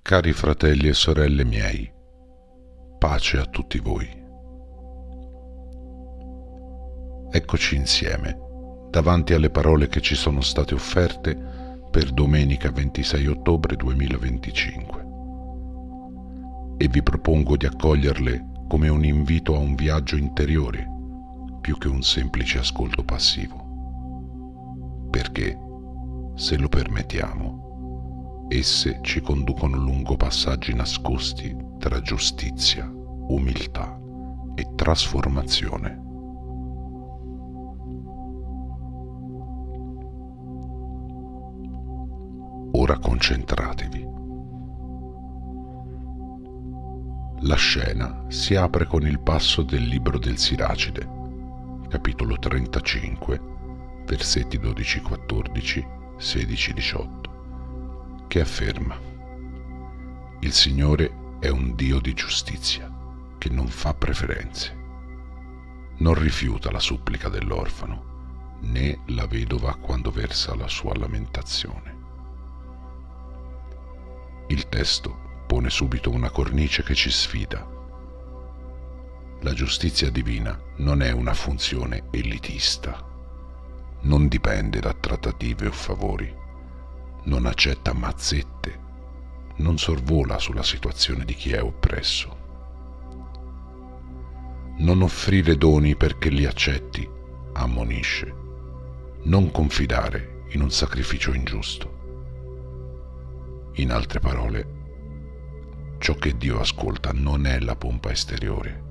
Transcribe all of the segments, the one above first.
Cari fratelli e sorelle miei, pace a tutti voi. Eccoci insieme, davanti alle parole che ci sono state offerte per domenica 26 ottobre 2025 e vi propongo di accoglierle come un invito a un viaggio interiore più che un semplice ascolto passivo, perché, se lo permettiamo, esse ci conducono lungo passaggi nascosti tra giustizia, umiltà e trasformazione. Ora concentratevi. La scena si apre con il passo del libro del Siracide, capitolo 35, versetti 12-14, 16-18. che afferma: il Signore è un Dio di giustizia, che non fa preferenze. Non rifiuta la supplica dell'orfano, né la vedova quando versa la sua lamentazione. Il testo pone subito una cornice che ci sfida. La giustizia divina non è una funzione elitista, non dipende da trattative o favori, non accetta mazzette, non sorvola sulla situazione di chi è oppresso. Non offrire doni perché li accetti, ammonisce. Non confidare in un sacrificio ingiusto. In altre parole, ciò che Dio ascolta non è la pompa esteriore,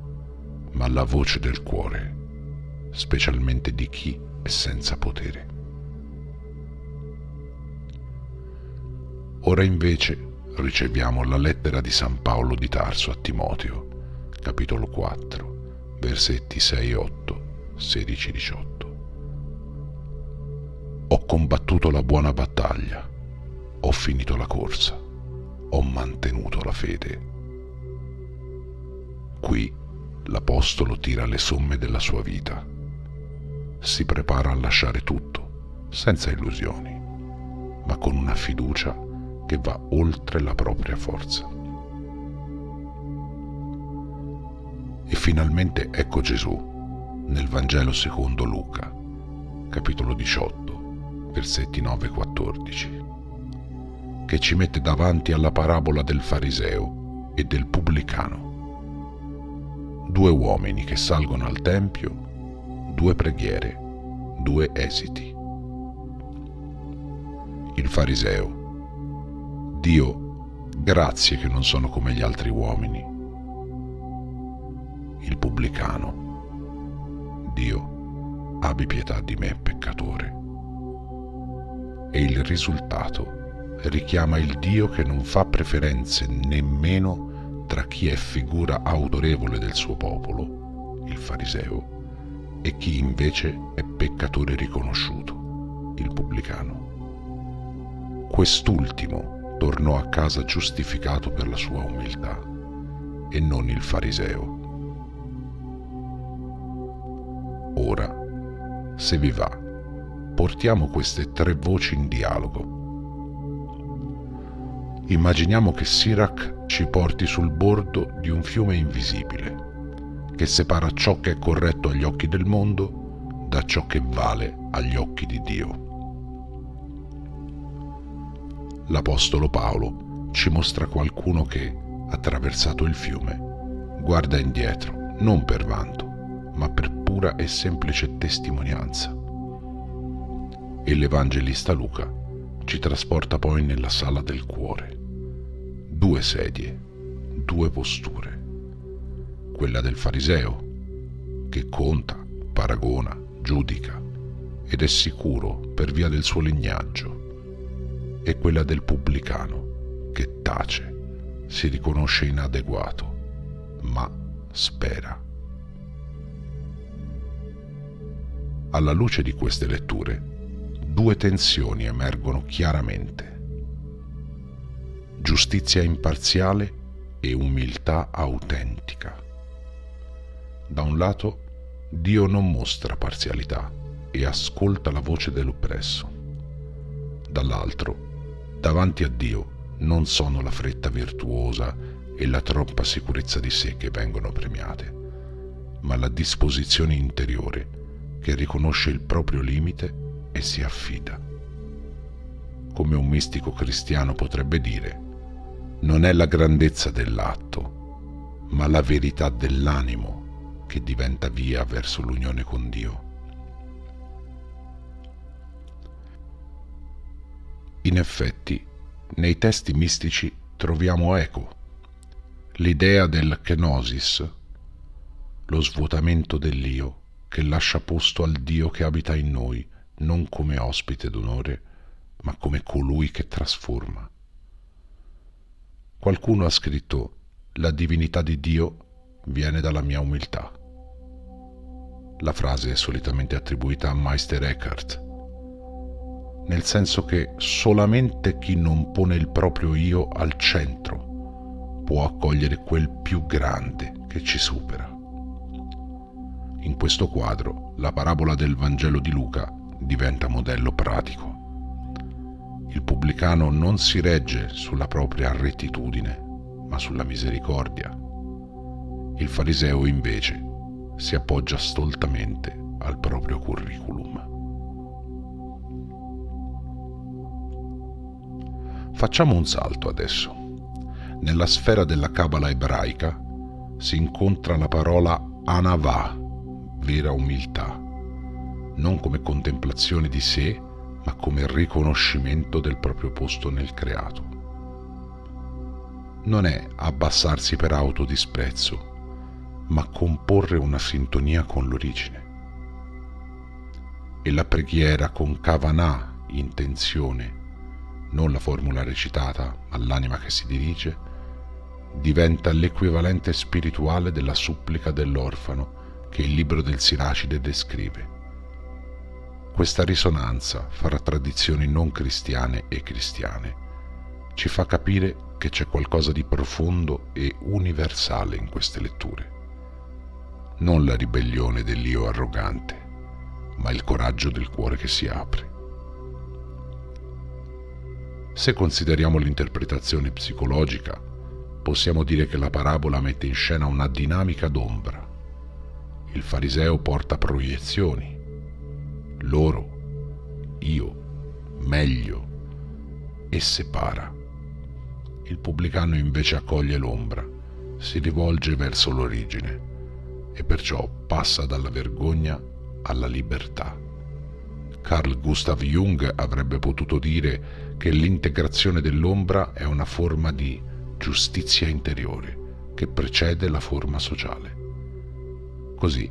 ma la voce del cuore, specialmente di chi è senza potere. Ora invece riceviamo la lettera di San Paolo di Tarso a Timoteo, capitolo 4, versetti 6-8, 16-18. Ho combattuto la buona battaglia, ho finito la corsa, ho mantenuto la fede. Qui l'Apostolo tira le somme della sua vita. Si prepara a lasciare tutto, senza illusioni, ma con una fiducia che va oltre la propria forza. E finalmente ecco Gesù nel Vangelo secondo Luca, capitolo 18, versetti 9-14, che ci mette davanti alla parabola del fariseo e del pubblicano. Due uomini che salgono al tempio, due preghiere, due esiti. Il fariseo: Dio, grazie che non sono come gli altri uomini. Il pubblicano: Dio, abbi pietà di me, peccatore. E il risultato richiama il Dio che non fa preferenze nemmeno tra chi è figura autorevole del suo popolo, il fariseo, e chi invece è peccatore riconosciuto, il pubblicano. Quest'ultimo tornò a casa giustificato per la sua umiltà, e non il fariseo. Ora, se vi va, portiamo queste tre voci in dialogo. Immaginiamo che Sirach ci porti sul bordo di un fiume invisibile, che separa ciò che è corretto agli occhi del mondo da ciò che vale agli occhi di Dio. L'Apostolo Paolo ci mostra qualcuno che, attraversato il fiume, guarda indietro non per vanto, ma per pura e semplice testimonianza. E l'Evangelista Luca ci trasporta poi nella sala del cuore. Due sedie, due posture. Quella del fariseo, che conta, paragona, giudica ed è sicuro per via del suo lignaggio, e quella del pubblicano, che tace, si riconosce inadeguato, ma spera. Alla luce di queste letture, due tensioni emergono chiaramente: giustizia imparziale e umiltà autentica. Da un lato, Dio non mostra parzialità e ascolta la voce dell'oppresso. Dall'altro, davanti a Dio non sono la fretta virtuosa e la troppa sicurezza di sé che vengono premiate, ma la disposizione interiore che riconosce il proprio limite e si affida. Come un mistico cristiano potrebbe dire, non è la grandezza dell'atto, ma la verità dell'animo che diventa via verso l'unione con Dio. In effetti, nei testi mistici troviamo eco. L'idea del kenosis, lo svuotamento dell'io che lascia posto al Dio che abita in noi, non come ospite d'onore, ma come colui che trasforma. Qualcuno ha scritto: la divinità di Dio viene dalla mia umiltà. La frase è solitamente attribuita a Meister Eckhart, nel senso che solamente chi non pone il proprio io al centro può accogliere quel più grande che ci supera. In questo quadro, la parabola del Vangelo di Luca diventa modello pratico. Il pubblicano non si regge sulla propria rettitudine, ma sulla misericordia. Il fariseo, invece, si appoggia stoltamente al proprio curriculum. Facciamo un salto adesso. Nella sfera della Cabala ebraica si incontra la parola anavà, vera umiltà, non come contemplazione di sé, ma come riconoscimento del proprio posto nel creato. Non è abbassarsi per autodisprezzo, ma comporre una sintonia con l'origine. E la preghiera con kavanah, intenzione, non la formula recitata, ma l'anima che si dirige, diventa l'equivalente spirituale della supplica dell'orfano che il libro del Siracide descrive. Questa risonanza fra tradizioni non cristiane e cristiane ci fa capire che c'è qualcosa di profondo e universale in queste letture. Non la ribellione dell'io arrogante, ma il coraggio del cuore che si apre. Se consideriamo l'interpretazione psicologica, possiamo dire che la parabola mette in scena una dinamica d'ombra. Il fariseo porta proiezioni. Loro, io, meglio, e separa. Il pubblicano invece accoglie l'ombra, si rivolge verso l'origine e perciò passa dalla vergogna alla libertà. Carl Gustav Jung avrebbe potuto dire che l'integrazione dell'ombra è una forma di giustizia interiore che precede la forma sociale. Così,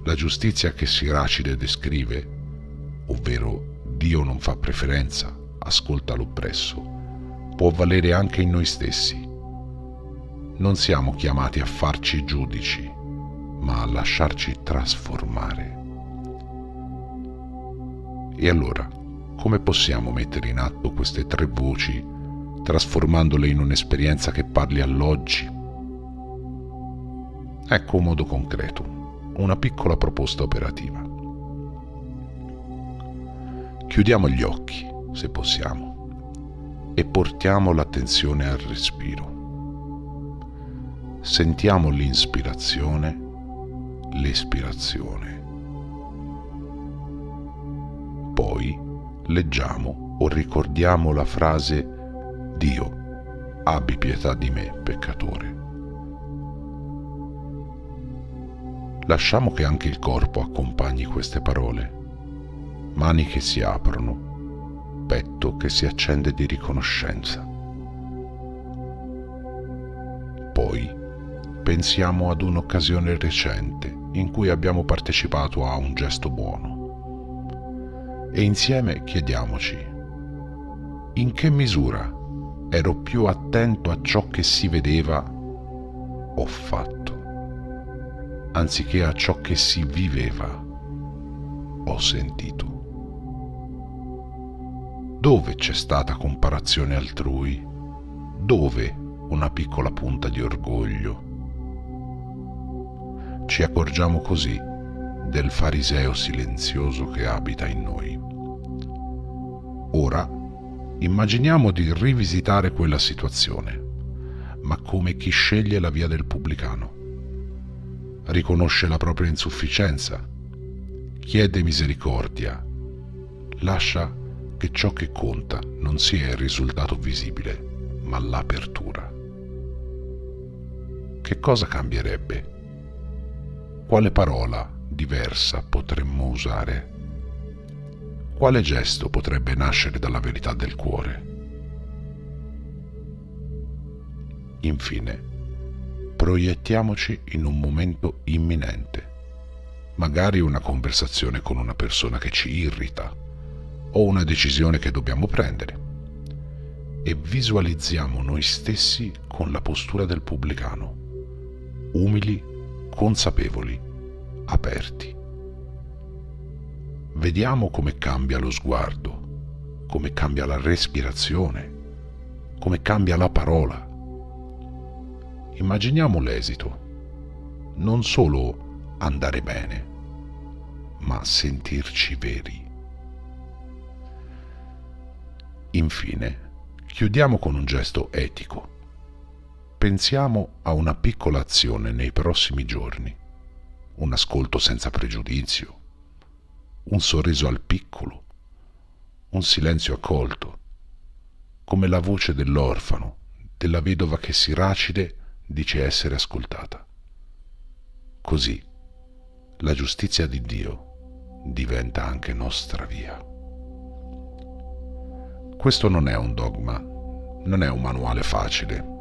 la giustizia che Siracide descrive, ovvero Dio non fa preferenza, ascolta l'oppresso, può valere anche in noi stessi. Non siamo chiamati a farci giudici, ma a lasciarci trasformare. E allora, come possiamo mettere in atto queste tre voci, trasformandole in un'esperienza che parli all'oggi? Ecco un modo concreto, una piccola proposta operativa. Chiudiamo gli occhi, se possiamo, e portiamo l'attenzione al respiro. Sentiamo l'inspirazione, l'espirazione. Poi leggiamo o ricordiamo la frase «Dio, abbi pietà di me, peccatore». Lasciamo che anche il corpo accompagni queste parole. Mani che si aprono, petto che si accende di riconoscenza. Poi pensiamo ad un'occasione recente in cui abbiamo partecipato a un gesto buono. E insieme chiediamoci: in che misura ero più attento a ciò che si vedeva o fatto, anziché a ciò che si viveva o sentito? Dove c'è stata comparazione altrui? Dove una piccola punta di orgoglio? Ci accorgiamo così del fariseo silenzioso che abita in noi. Ora Immaginiamo di rivisitare quella situazione, ma come chi sceglie la via del pubblicano. Riconosce la propria insufficienza, chiede misericordia, lascia che ciò che conta non sia il risultato visibile, ma l'apertura. Che cosa cambierebbe? Quale parola diversa potremmo usare? Quale gesto potrebbe nascere dalla verità del cuore? Infine, proiettiamoci in un momento imminente, magari una conversazione con una persona che ci irrita o una decisione che dobbiamo prendere, e visualizziamo noi stessi con la postura del pubblicano, umili, consapevoli, aperti. Vediamo come cambia lo sguardo, come cambia la respirazione, come cambia la parola. Immaginiamo l'esito, non solo andare bene, ma sentirci veri. Infine, chiudiamo con un gesto etico. Pensiamo a una piccola azione nei prossimi giorni, un ascolto senza pregiudizio, un sorriso al piccolo, un silenzio accolto, come la voce dell'orfano, della vedova che siracide dice essere ascoltata. Così la giustizia di Dio diventa anche nostra via. Questo non è un dogma, non è un manuale facile,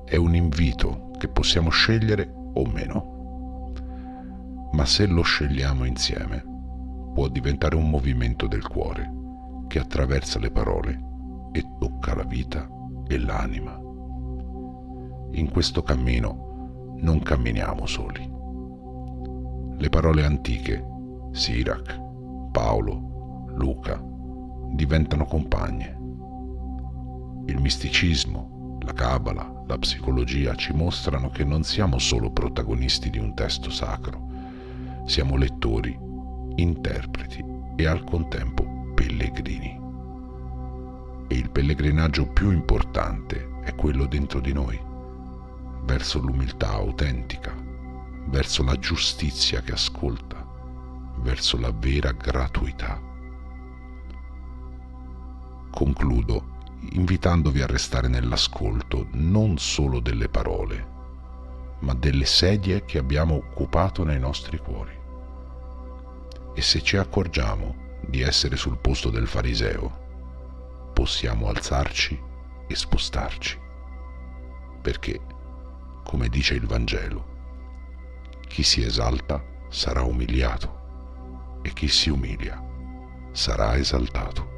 è un invito che possiamo scegliere o meno. Ma se lo scegliamo insieme, può diventare un movimento del cuore che attraversa le parole e tocca la vita e l'anima. In questo cammino non camminiamo soli. Le parole antiche, Sirac, Paolo, Luca, diventano compagne. Il misticismo, la cabala, la psicologia ci mostrano che non siamo solo protagonisti di un testo sacro, siamo lettori, interpreti e al contempo pellegrini. E il pellegrinaggio più importante è quello dentro di noi, verso l'umiltà autentica, verso la giustizia che ascolta, verso la vera gratuità. Concludo invitandovi a restare nell'ascolto non solo delle parole, ma delle sedie che abbiamo occupato nei nostri cuori. E se ci accorgiamo di essere sul posto del fariseo, possiamo alzarci e spostarci, perché, come dice il Vangelo, chi si esalta sarà umiliato e chi si umilia sarà esaltato.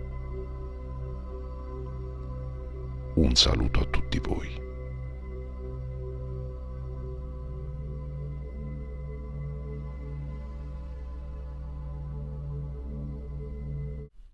Un saluto a tutti voi.